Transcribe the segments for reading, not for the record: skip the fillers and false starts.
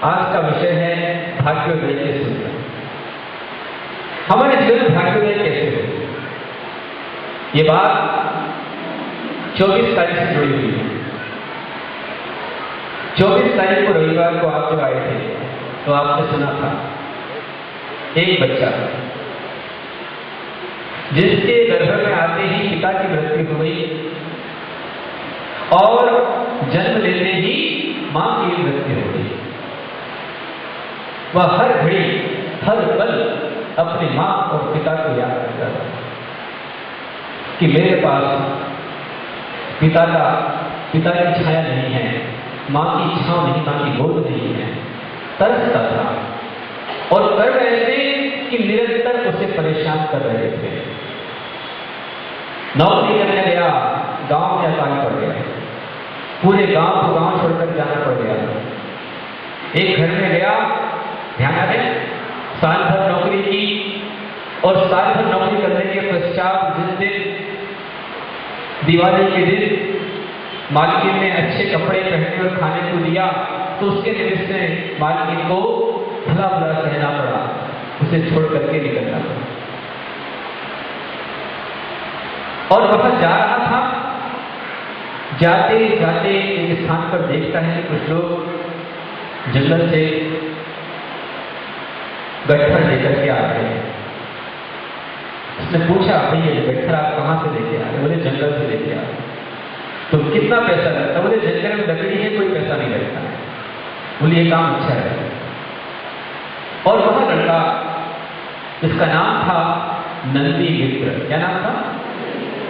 आज का विषय है भाग्योदय के सूत्र। हमारे जीवन में भाग्योदय कैसे हो? ये बात 24 तारीख से जुड़ी हुई है। 24 तारीख को रविवार को आप जब आए थे तो आपने सुना था एक बच्चा जिसके गर्भ में आते ही पिता की मृत्यु हो गई और जन्म लेते ही मां की मृत्यु हो गई। वह हर घड़ी हर पल अपनी मां और पिता को याद करता था कि मेरे पास पिता की छाया नहीं है, मां की छांव नहीं, मां की गोद नहीं है। तरसता था और कर रहे थे कि निरंतर उसे परेशान कर रहे थे। नौकरी करने गया, गांव में अकाल पड़ गया, पूरे गांव को गांव छोड़कर जाना पड़ गया। एक घर में गया, ध्यान है, साल भर नौकरी की और साल भर नौकरी करने के पश्चात जिस दिन दिवाली के दिन मालकिन ने अच्छे कपड़े पहने और खाने को दिया तो उसके निमित्त से मालकिन को भला भला सहना पड़ा, उसे छोड़ करके निकलना पड़ा। और वह जा रहा था, जाते जाते एक स्थान पर देखता है कि कुछ लोग जंगल से गट्ठर लेकर के आ रहे हैं। उसने पूछा, भैया ये गट्ठर आप कहां से लेके आ रहे? बोले जंगल से लेके आ रहे। तो कितना पैसा लगता? बोले जंगल में लकड़ी है, कोई पैसा नहीं लगता। बोले ये काम अच्छा है। और वह लड़का, इसका नाम था नंदी मित्र। क्या नाम था?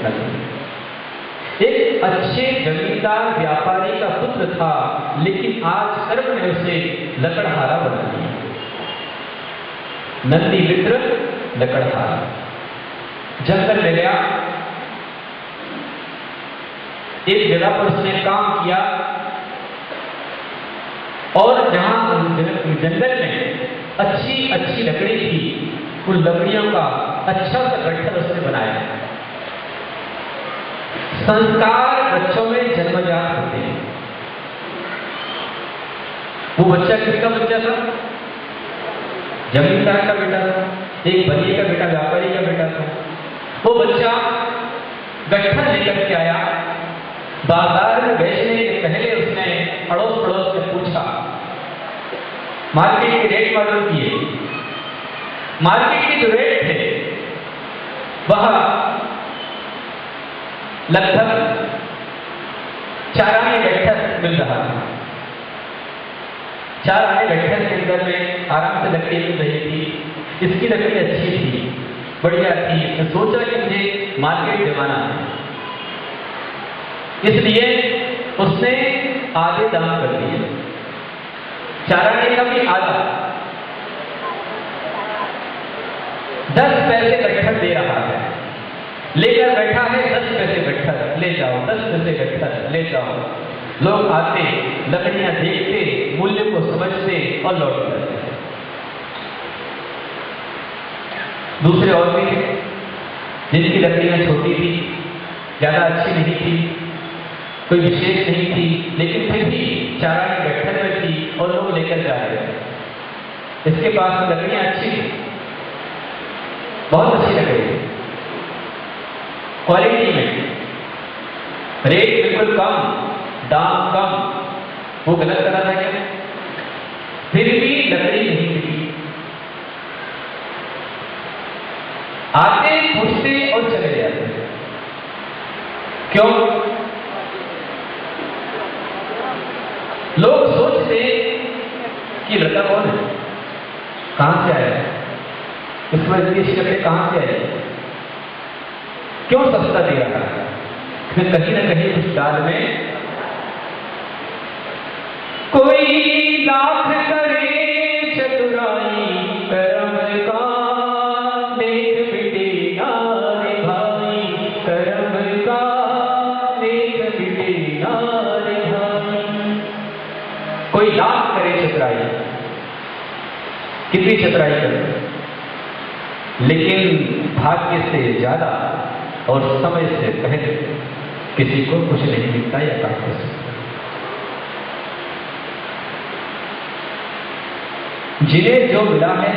नंदी। एक अच्छे जमींदार व्यापारी का पुत्र था, लेकिन आज कर्म ने उसे लकड़हारा बना दिया। नंदी मित्र लकड़हारा। जंगल में गया, एक जगह पर उसने काम किया और जहां जंगल में अच्छी अच्छी लकड़ी थी, उन लकड़ियों का अच्छा सा गट्ठर उसने बनाया। संस्कार बच्चों में जन्मजात होते हैं। वो बच्चा किसका बच्चा था? जमींदार का बेटा था, एक बनिए का बेटा, व्यापारी का बेटा था। वो बच्चा गट्ठर लेकर के आया। बाजार में बेचने के पहले उसने अड़ोस पड़ोस से पूछा, मार्केट के रेट मालूम किए। मार्केट के जो रेट थे वह लगभग 4 आने गट्ठर मिल रहा था। 4 आने गट्ठर के अंदर में आराम से लकड़ी मिल रही थी। इसकी लकड़ी अच्छी थी, बढ़िया थी। उसने सोचा कि मुझे मार्केट दिवाना है, इसलिए उसने आधे दाम कर दिए। 4 आने का भी आधा, 10 पैसे गट्ठर दे रहा है। लेकर बैठा है 10 पैसे गट्ठर, ले जाओ 10 पैसे गट्ठर ले जाओ। लोग आते, लकड़ियां देखते, मूल्य को समझते और लौट जाते। दूसरे और भी थे जिनकी लकड़ियां छोटी थी, ज्यादा अच्छी नहीं थी, कोई विशेष नहीं थी, लेकिन फिर भी 4 आने गट्ठर में थी और लोग लेकर जा रहे थे। इसके पास लकड़ियां अच्छी थी, बहुत अच्छी लकड़ी थी, क्वालिटी में, रेट बिल्कुल कम, दाम कम। वो गलत करा था क्या? फिर भी लकड़ी नहीं मिली। आते, पूछते और चले जाते। क्यों? लोग सोचते कि लड़का कौन है, कहां से आया है, इसमें इतनी लकड़ी कहां से आई, क्यों सस्ता दे रहा है? फिर कहीं ना कहीं उस दाल में कोई लाख करे चतुराई, कर्म का लेख मिटे नारे भाई, कर्म का लेख मिटे नारे भाई। कोई लाख करे चतुराई, कितनी चतुराई करे, लेकिन भाग्य से ज्यादा और समय से पहले किसी को कुछ नहीं मिलता या काट सकता। जिन्हें जो मिला है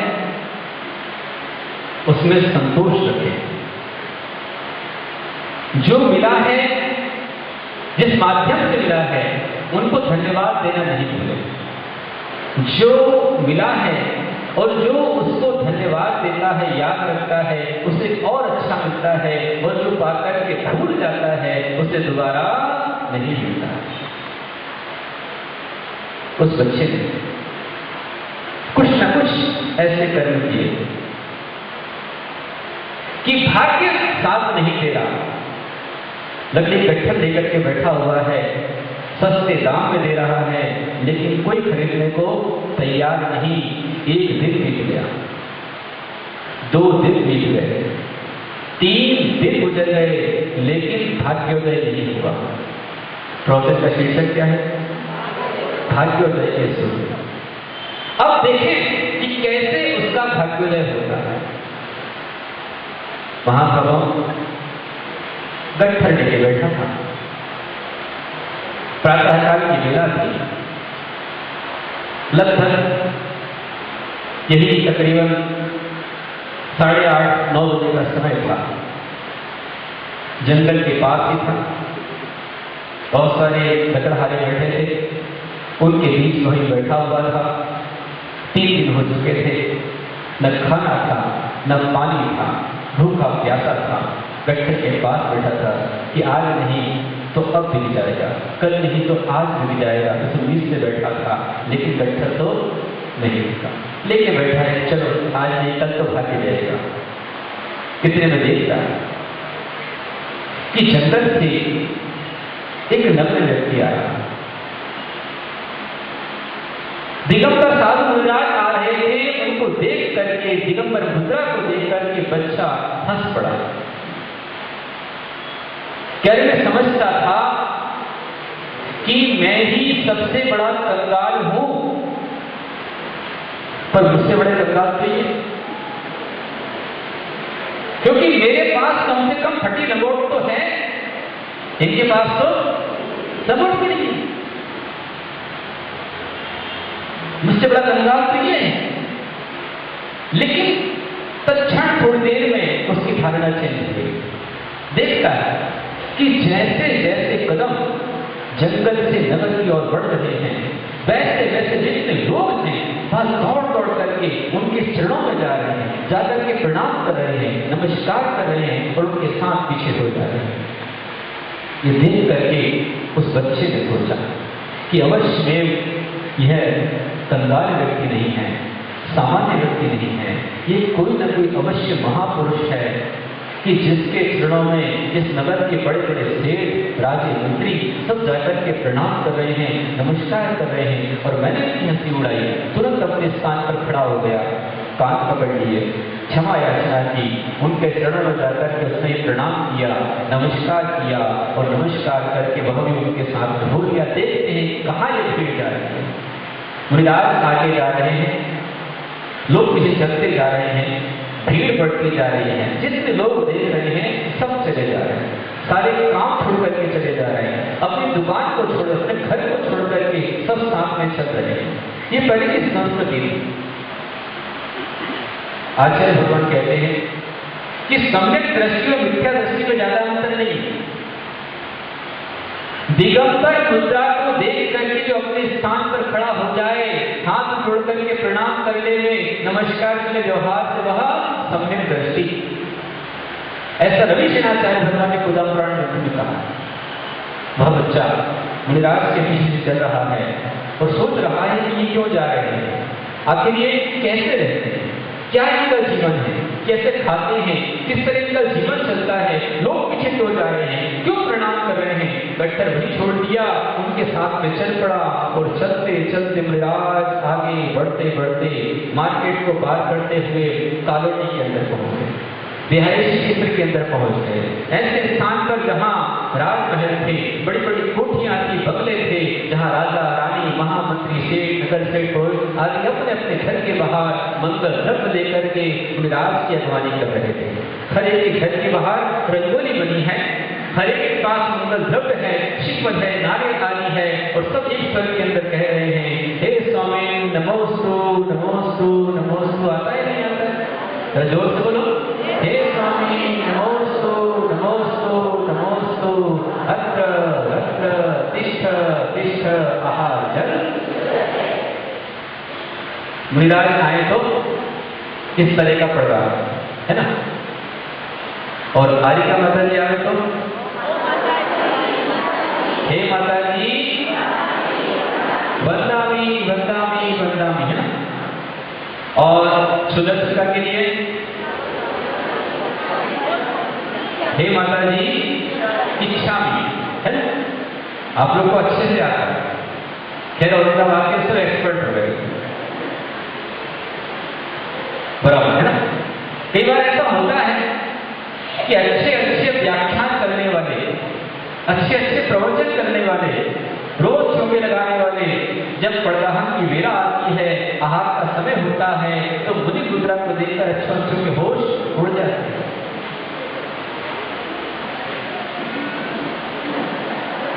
उसमें संतोष रखें। जो मिला है, जिस माध्यम से मिला है, उनको धन्यवाद देना नहीं भूलें। जो मिला है और जो उसको धन्यवाद देता है, याद रखता है, उसे और अच्छा मिलता है, और जो पाकर के भूल जाता है उसे दोबारा नहीं मिलता। उस बच्चे ने कुछ न कुछ ऐसे कर्म किए कि भाग्य साथ नहीं दे रहा। लकड़ी गट्ठर लेकर के बैठा हुआ है, सस्ते दाम में दे रहा है, लेकिन कोई खरीदने को तैयार नहीं। एक दिन बीत गया, 2 दिन बीत गए, 3 दिन गुजर गए, लेकिन भाग्योदय नहीं हुआ। प्रोजेक्ट का शीर्षक क्या है? भाग्योदय के सूर्य। अब देखें कि कैसे उसका भाग्योदय होता है। महाप्रभु गट्ठर लेके बैठा था, प्रातःकाल की बेला थी, लगभग यही तकरीबन 8:30-9 बजे का समय था। जंगल के पास ही था, बहुत सारे लकड़हारे बैठे थे, उनके बीच वही बैठा हुआ था। 3 दिन हो चुके थे, न खाना था न पानी था, भूखा प्यासा था। गट्ठर के पास बैठा था कि आज नहीं तो अब बिक जाएगा, कल नहीं तो आज बिक जाएगा, इस उम्मीद से बैठा था। लेकिन गट्ठर तो नहीं बिका, लेके बैठा है, चलो आज नहीं कल तो भाग्य जाएगा। कितने में देखता कि जंगल से एक नग्न व्यक्ति आया। दिगंबर साधु मुनिराज आ रहे थे, उनको देख करके, दिगंबर मुद्रा को देख करके बच्चा हंस पड़ा। क्या मैं समझता था कि मैं ही सबसे बड़ा कंगाल हूं, पर मुझसे बड़े कंगाल तो ये, क्योंकि मेरे पास कम से कम फटी लंगोट तो है, इनके पास तो लंगोट भी नहीं। मुझसे बड़ा कंगाल तो ये है। लेकिन तत्क्षण थोड़ी देर में उसकी धारणा चेंज हो गई। देखता है कि जैसे जैसे कदम जंगल से नगर की ओर बढ़ रहे हैं, वैसे वैसे जितने लोग हैं वहां दौड़ दौड़ करके उनके चरणों में जा रहे हैं, जाकर के प्रणाम कर रहे हैं, नमस्कार कर रहे हैं और उनके साथ पीछे हो जा रहे हैं। ये देख करके उस बच्चे ने सोचा कि अवश्य में यह कंगाल व्यक्ति नहीं है, सामान्य व्यक्ति नहीं है, ये कोई न कोई अवश्य महापुरुष है कि जिसके चरणों में इस नगर के बड़े बड़े सेठ, राजे, मंत्री सब जाकर के प्रणाम कर रहे हैं, नमस्कार कर रहे हैं। और मैंने अपनी हंसी उड़ाई, तुरंत अपने स्थान पर खड़ा हो गया, कान पकड़ लिए, क्षमा याचना की, उनके चरणों में जाकर के उसने प्रणाम किया, नमस्कार किया, और नमस्कार करके वह भी उनके साथ हो गया। देखते हैं कहाँ ये भीड़ जा रही है। मुनिराज आगे जा रहे हैं, लोग पीछे चलते जा रहे हैं, भीड़ बढ़ती जा रही है। जितने लोग देख रहे हैं सब चले जा रहे हैं, सारे काम छोड़ करके चले जा रहे हैं, अपनी दुकान को छोड़, अपने घर को छोड़ करके सब साथ में चल रहे हैं। ये पहले की संस्कृति थी। आचार्य भगवान कहते हैं कि सम्यक दृष्टि और मिथ्या दृष्टि में ज्यादा अंतर नहीं। दिगंबर मुद्रा को देख करके जो अपने स्थान पर खड़ा हो जाए, हाथ जोड़ करके प्रणाम कर ले, नमस्कार के व्यवहार से वह सम्यक दृष्टि। ऐसा रवि सेनाचार्य भगवान ने खुदा पुराण में कहा। वह बच्चा मुनिराज के पीछे चल रहा है और सोच रहा है कि ये क्यों जा रहे हैं, आखिर ये कैसे रहते हैं, क्या इनका जीवन है, कैसे खाते हैं, किस तरह इनका जीवन चलता है, लोग पीछे क्यों जा रहे हैं, क्यों प्रणाम कर रहे हैं। गट्ठर वही छोड़ दिया, उनके साथ में चल पड़ा और चलते चलते मुनिराज आगे बढ़ते बढ़ते मार्केट को पार करते हुए कॉलोनी के अंदर पहुंच गए, रिहायशी क्षेत्र के अंदर पहुंच गए। ऐसे स्थान पर जहां राजमहल थे, बड़ी बड़ी कोठियां थी, बंगले थे, जहां राजा रानी, महामंत्री, सेठ, नगर सेठ आदि अपने अपने घर के बाहर मंगल द्रव्य लेकर के मुनिराज की अगवानी कर रहे थे। खरे के घर के बाहर रंगोली बनी है, हर एक के पास मंगल द्रव्य है, श्रीफल है, नारियल आदि है, और सब एक स्वर के अंदर कह रहे हैं, हे स्वामी नमोस्तु नमोस्तु नमोस्तु। आता है नहीं आता है? जरा जोर से बोलो, हे स्वामी नमोस्तु नमोस्तु नमोस्तु, अत्र अत्र तिष्ठ तिष्ठ आहार जल। मुनिराज आए तो इस तरह का प्रोग्राम है ना। और कारिका माता जी आए तो हे माता जी वंदामी वंदामी वंदामी, है ना। और सुदर्शिका के लिए हे माता जी इच्छामी, है ना। आप लोग को अच्छे से आता है, खैर उनका वाक्य तो एक्सपर्ट हो गए, बराबर है ना। कई बार ऐसा होता है कि अच्छे अच्छे व्याख्यान करने वाले, अच्छे अच्छे प्रवचन करने वाले, रोज चौके लगाने वाले, जब परदाहन की वेला आती है, आहार का समय होता है, तो मुनि मुद्रा को देखकर अच्छों अच्छों के होश उड़ जाते हैं।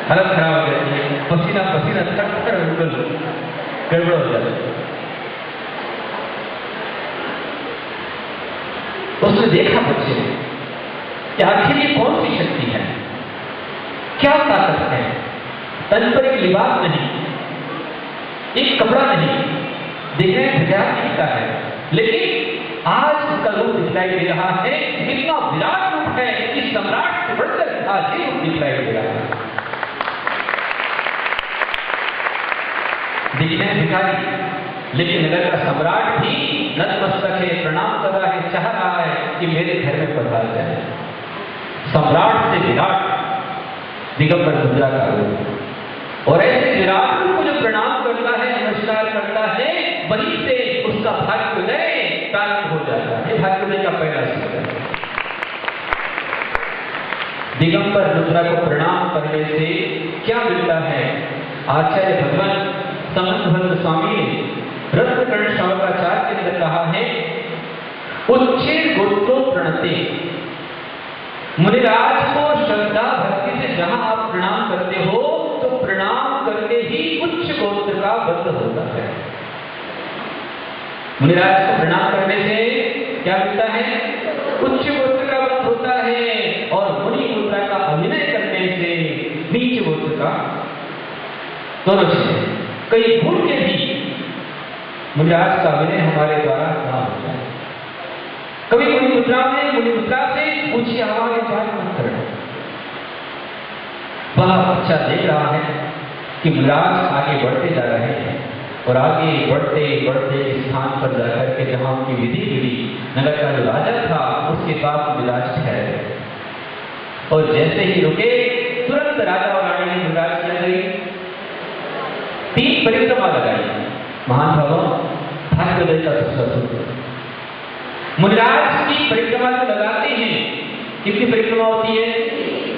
हालत खराब हो जाती है, पसीना पसीना थर थर बिल्कुल गड़बड़ हो जाती है। उसने देखा बच्चे ने कि आखिर ये कौन सी शक्ति है, क्या ताकत है। तन पर एक लिबास नहीं, एक कपड़ा नहीं, देखने में विराट दिखता है, लेकिन आज उसका रूप दिखलाई दे रहा है, इतना विराट रूप है कि सम्राट से बढ़कर आज ये रूप दिखलाई दे रहा है। दिखने में भिखारी, लेकिन नगर का सम्राट भी नतमस्तक है, प्रणाम कर रहा है, चाह रहा है कि मेरे घर में पधार जाए। सम्राट से विराट दिगंबर मुद्रा का रूप, और ऐसे विराट रूप को जो प्रणाम करता है, नमस्कार करता है, वहीं से उसका भाग्योदय प्राप्त हो जाता है। भाग्योदय का पहला सूत्र है। दिगंबर मुद्रा को प्रणाम करने से क्या मिलता है? आचार्य भगवान समन्वत स्वामी ने रत्नकर्ण श्रवणाचार्य के अंदर कहा है, उच्चे गोत्रो प्रणते। मुनिराज को श्रद्धा भक्ति से जहां आप प्रणाम करते हो, तो प्रणाम करके ही उच्च गोत्र का बंध होता है। मुनिराज को प्रणाम करने से क्या मिलता है? उच्च गोत्र का बंध होता है, और मुनि मुद्रा का अभिनय करने से नीच गोत्र का, दोनों चीजें कई भूल के भी मुनिराज का अभिनय हमारे द्वारा ना हो जाए। कभी मुनि मुद्रा से ऊंची आवाज में बात मत करना। वह अच्छा देख रहा है कि मुनिराज आगे बढ़ते जा रहे हैं, और आगे बढ़ते बढ़ते इस स्थान पर जाकर के जहां उनकी विधि हुई, नगर का जो राजा था उसके पास मुनिराज ठहरे, और जैसे ही रुके तुरंत राजा और रानी ने मुनिराज क्या गई? 3 परिक्रमा लगाई। महान भावों, भाग्योदय का दूसरा सूत्र। मुनिराज की परिक्रमा जो लगाते हैं, कितनी परिक्रमा होती है?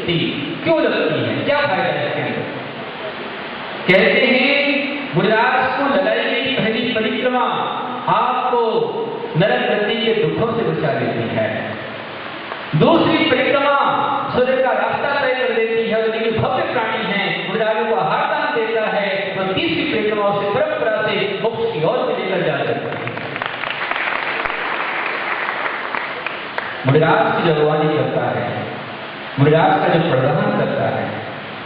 3। क्यों लगती है? क्या फायदा है इसके अंदर? कहते हैं मुनिराज को लगाई गई पहली परिक्रमा आपको नरक गति के दुखों से बचा देती है। दूसरी परिक्रमा सूर्य का रास्ता तय कर देती है, लेकिन भव्य प्राणी है, मुनिराजों को आहार दान देता है, और तीसरी परिक्रमा से परंपरा से मोक्ष की ओर लेकर जा सकता है। मुनिराज की जो अगवानी करता है, मुनिराज का जो प्रदान करता है,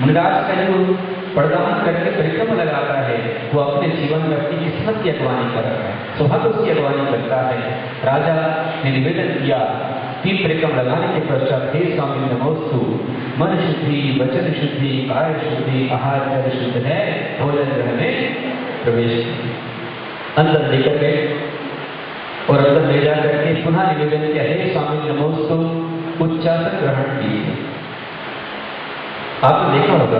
मुनिराज का जो प्रदान करके परिक्रमा लगाता है, वो अपने जीवन में अपनी किस्मत की अगवानी कर रहा है, सौभाग्य की अगवानी करता है। राजा ने निवेदन किया, 3 परिक्रमा लगाने के पश्चात, हे स्वामी नमोस्तु, मन शुद्धि, वचन शुद्धि, काय शुद्धि, आहार जल शुद्ध है, भोजन ग्रह में प्रवेश। अंदर लेकर गए और अंदर ले जाकर के पुनः निवेदन किया, हे स्वामी नमोस्तु, उच्चासन ग्रहण कीजिए। आपने देखा होगा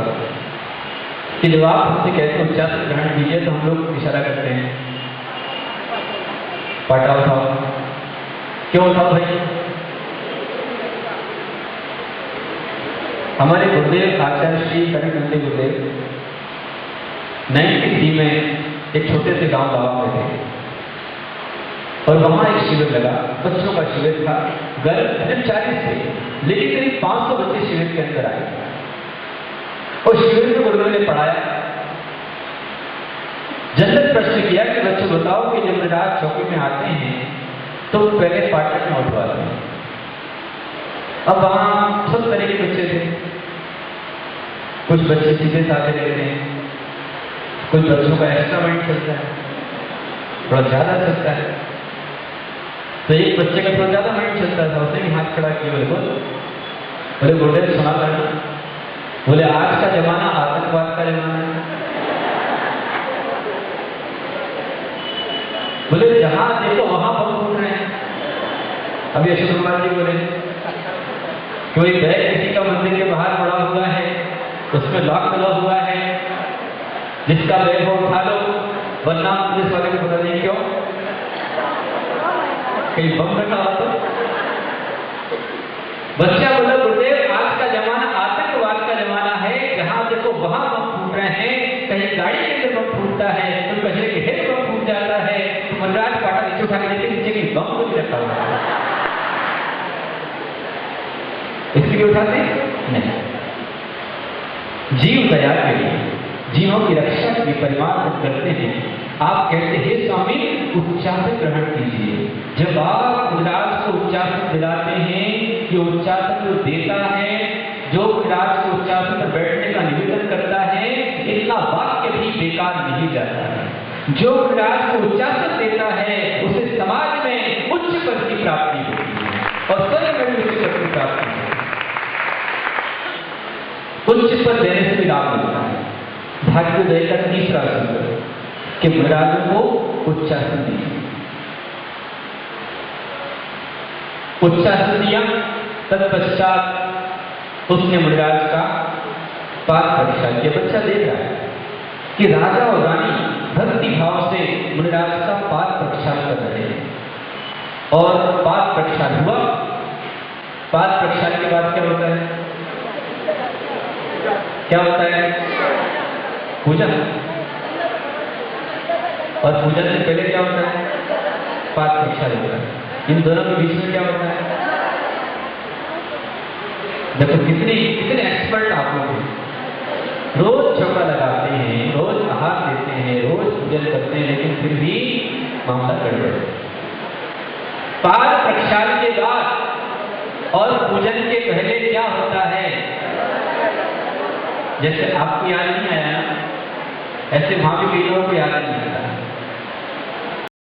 कि जब आप हमसे कहते हैं उच्चासन ग्रहण कीजिए, तो हम लोग इशारा करते हैं, पाटा उठाओ। क्यों उठाओ भाई? हमारे गुरुदेव आचार्य श्री कनकनंदी गुरुदेव 93 में एक छोटे से गांव गाँव में थे। और वहां एक शिविर लगा, बच्चों का शिविर था। गर्भ सिर्फ 40 थे, लेकिन करीब 500 बच्चे शिविर के अंदर आए और शिविर में गुरुदेव ने पढ़ाया। जनरल प्रश्न किया कि बच्चों बताओ कि जब रात चौकी में आते हैं तो पहले फाटक में उठवाते हैं। अब वहां सब तरह के बच्चे थे, कुछ बच्चे सीधे साधे रहते हैं, कुछ बच्चों का एक्स्ट्रा माइंड चलता है, थोड़ा ज्यादा चलता है। तो एक बच्चे का थोड़ा ज्यादा माइंड चलता था, उसने भी हाथ खड़ा किया, बोले गुरुदेव सुना करना, बोले आज का जमाना आतंकवाद का जमाना है। बोले जहां देखो वहां बम फूट रहे हैं। अभी अशोक कुमार जी बोले कोई बैग किसी का मंदिर के बाहर पड़ा हुआ है, उसमें लॉक लगा हुआ है, जिसका बैग वो उठा लो, वरना पुलिस वाले को पता नहीं क्यों कहीं बम रखा हुआ। तो बच्चा बोला गुरुदेव आज का जमाना आतंकवाद का जमाना है, जहां देखो वहां बम फूट रहे हैं, कहीं गाड़ी के अंदर बम फूटता है, तो कचरे के ढेर बम फूट जाता है, तो मनराज पाटा नीचे उठा के देखे नीचे कहीं बम को भी रखा हुआ है। इसलिए उठाते नहीं। जीव दया के लिए, जीवों की रक्षा के लिए परिमार्जन करते हैं। आप कहते हैं स्वामी उच्चासन ग्रहण कीजिए। जब आप मुनिराज को उच्चासन दिलाते हैं कि उच्चासन जो देता है, जो मुनिराज को उच्चासन पर बैठने का निवेदन करता है, इतना वाक्य भी बेकार नहीं जाता है। जो मुनिराज को उच्चासन देता है उसे समाज में उच्च पद की प्राप्ति होती है और स्वर्ग में उच्च पद की प्राप्ति है। उच्च पद देने से भी लाभ मिलता है। भाग्योदय का तीसरा सूत्र कि मुनिराजों को उच्चासन दिया, उच्चासन दिया, तत्पश्चात उसने मुनिराज का पाद प्रक्षाल किया। बच्चा देख रहा है कि राजा और रानी भक्ति भाव से मुनिराज का पाद प्रक्षाल कर रहे हैं और पाद प्रक्षाल हुआ। पाद प्रक्षाल के बाद क्या होता है? क्या होता है? पूजन। और पूजन से पहले क्या होता है? पाद प्रक्षाल होता है। इन दोनों के बीच में क्या होता है? देखो कितने एक्सपर्ट आप लोग हैं। रोज चौका लगाते हैं, रोज आहार देते हैं, रोज पूजन करते हैं, लेकिन फिर भी मामला गड़बड़ है। पाद प्रक्षाल के बाद और पूजन के पहले क्या होता है? जैसे आपको याद नहीं आया ना, ऐसे वहां भी कई लोगों को याद नहीं आता।